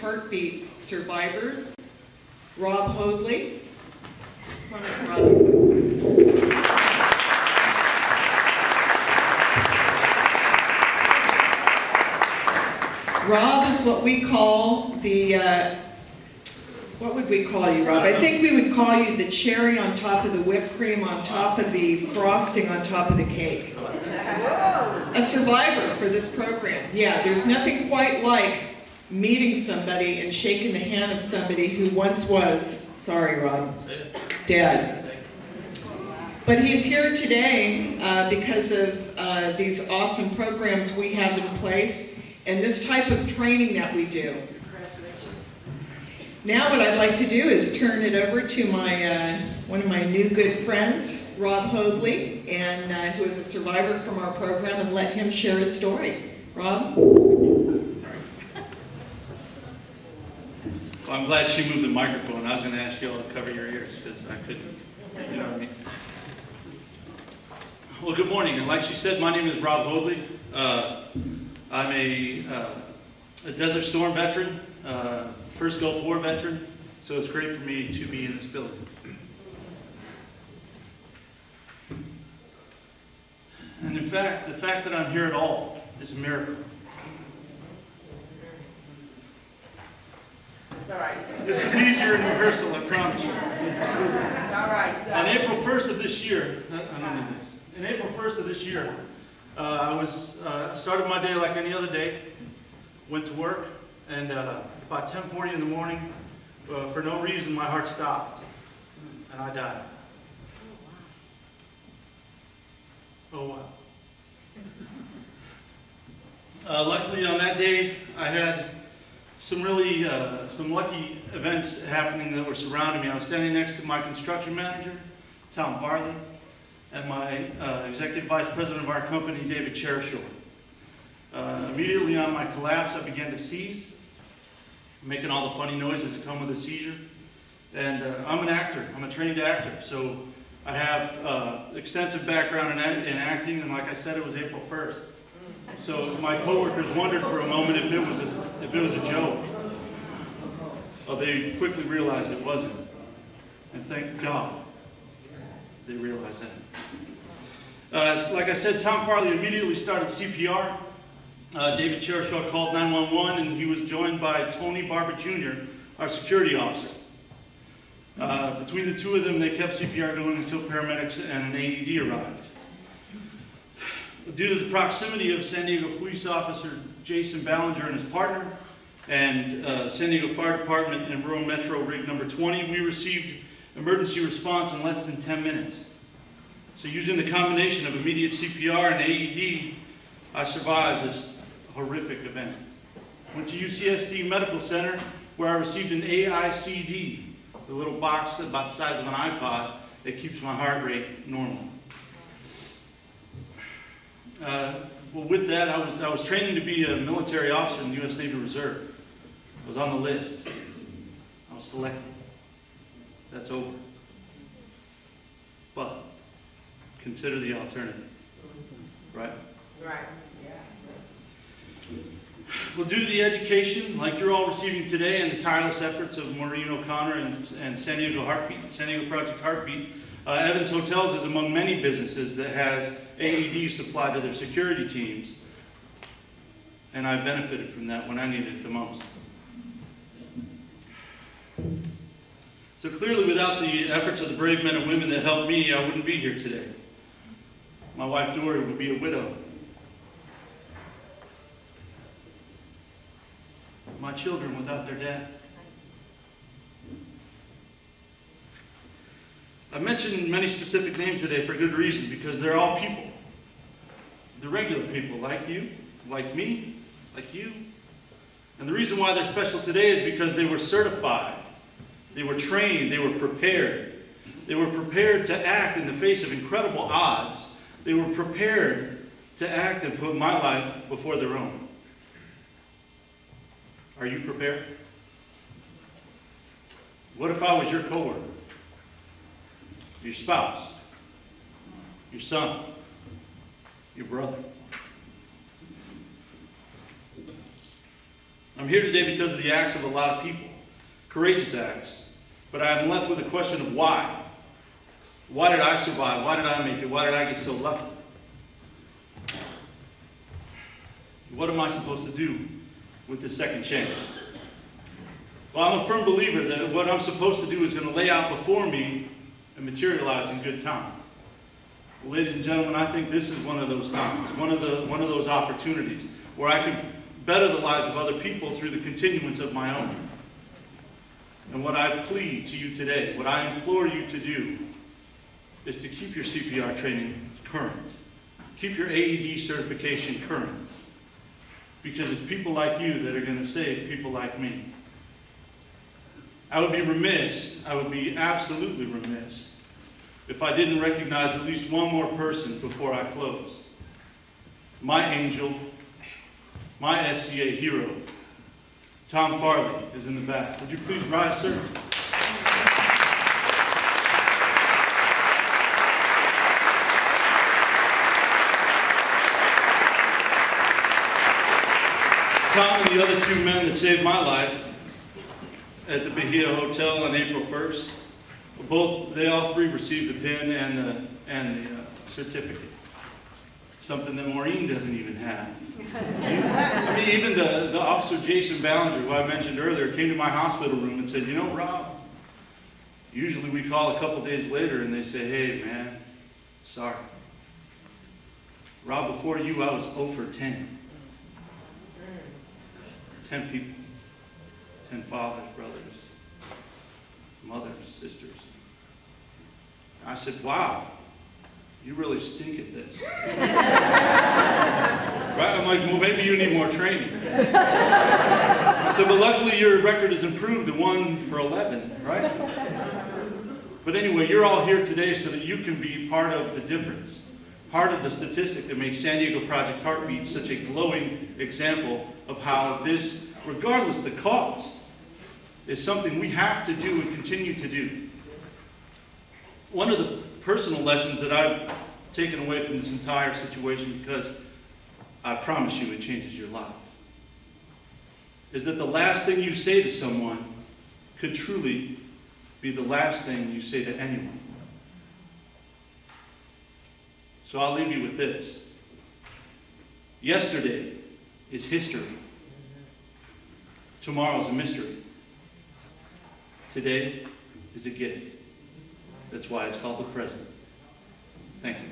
heartbeat survivors, Rob Hoadley. Come on up, Rob. Rob is what we call the, what would we call you, Rob? I think we would call you the cherry on top of the whipped cream on top of the frosting on top of the cake. A survivor for this program. Yeah, there's nothing quite like meeting somebody and shaking the hand of somebody who once was, sorry Rob, dead. But he's here today because of these awesome programs we have in place and this type of training that we do. Congratulations. Now what I'd like to do is turn it over to my one of my new good friends, Rob Hoadley, and who is a survivor from our program, and let him share his story. Rob? Sorry. Well, I'm glad she moved the microphone. I was going to ask you all to cover your ears because I couldn't, you know what I mean? Well, good morning. And like she said, my name is Rob Hoadley. I'm a Desert Storm veteran, first Gulf War veteran, so it's great for me to be in this building. And in fact, the fact that I'm here at all is a miracle. It's all right. This was easier in rehearsal, I promise you. It's all right. On April 1st of this year, I don't need this. In April 1st of this year, I started my day like any other day, went to work, and about 10:40 in the morning, for no reason, my heart stopped, and I died. Oh, wow. Luckily, on that day, I had some really, some lucky events happening that were surrounding me. I was standing next to my construction manager, Tom Farley, and my executive vice president of our company, David Cherishaw. Immediately on my collapse, I began to seize, making all the funny noises that come with a seizure. And I'm an actor. I'm a trained actor. So I have extensive background in acting, and like I said, it was April 1st. So my coworkers wondered for a moment if it was a joke. Well, they quickly realized it wasn't. And thank God they realized that. Like I said, Tom Farley immediately started CPR. David Cherishaw called 911, and he was joined by Tony Barber Jr., our security officer. Between the two of them, they kept CPR going until paramedics and an AED arrived. Due to the proximity of San Diego Police Officer Jason Ballinger and his partner, and San Diego Fire Department and Rural Metro Rig number 20, we received emergency response in less than 10 minutes. So using the combination of immediate CPR and AED, I survived this horrific event. Went to UCSD Medical Center, where I received an AICD, the little box about the size of an iPod that keeps my heart rate normal. Well, with that, I was training to be a military officer in the U.S. Navy Reserve. I was on the list. I was selected. That's over. But consider the alternative, right? Right. Well, due to the education, like you're all receiving today, and the tireless efforts of Maureen O'Connor and San Diego Project Heartbeat, Evans Hotels is among many businesses that has AEDs supplied to their security teams, and I benefited from that when I needed it the most. So clearly, without the efforts of the brave men and women that helped me, I wouldn't be here today. My wife, Dory, would be a widow. My children without their dad. I mentioned many specific names today for good reason, because they're all people. They're regular people like you, like me, like you. And the reason why they're special today is because they were certified. They were trained, they were prepared. They were prepared to act in the face of incredible odds. They were prepared to act and put my life before their own. Are you prepared? What if I was your coworker, your spouse, your son, your brother? I'm here today because of the acts of a lot of people, courageous acts, but I'm left with a question of why. Why did I survive? Why did I make it? Why did I get so lucky? What am I supposed to do with this second chance? Well, I'm a firm believer that what I'm supposed to do is going to lay out before me and materialize in good time. Well, ladies and gentlemen, I think this is one of those times, one of those opportunities where I can better the lives of other people through the continuance of my own. And what I plead to you today, what I implore you to do, is to keep your CPR training current. Keep your AED certification current. Because it's people like you that are going to save people like me. I would be remiss, I would be absolutely remiss, if I didn't recognize at least one more person before I close. My angel, my SCA hero, Tom Farley is in the back. Would you please rise, sir? Tom and the other two men that saved my life at the Bahia Hotel on April 1st, they all three received the pin and the certificate. Something that Maureen doesn't even have. I mean, even the officer Jason Ballinger, who I mentioned earlier, came to my hospital room and said, you know, Rob, usually we call a couple days later and they say, hey, man, sorry. Rob, before you, I was 0 for 10. 10 people. 10 fathers, brothers, mothers, sisters. I said, wow, you really stink at this. Right? I'm like, well, maybe you need more training. I said, but luckily your record has improved to 1 for 11, right? But anyway, you're all here today so that you can be part of the difference, part of the statistic that makes San Diego Project Heartbeat such a glowing example of how this, regardless of the cost, is something we have to do and continue to do. One of the personal lessons that I've taken away from this entire situation, because I promise you it changes your life, is that the last thing you say to someone could truly be the last thing you say to anyone. So I'll leave you with this. Yesterday is history. Tomorrow's a mystery. Today is a gift. That's why it's called the present. Thank you.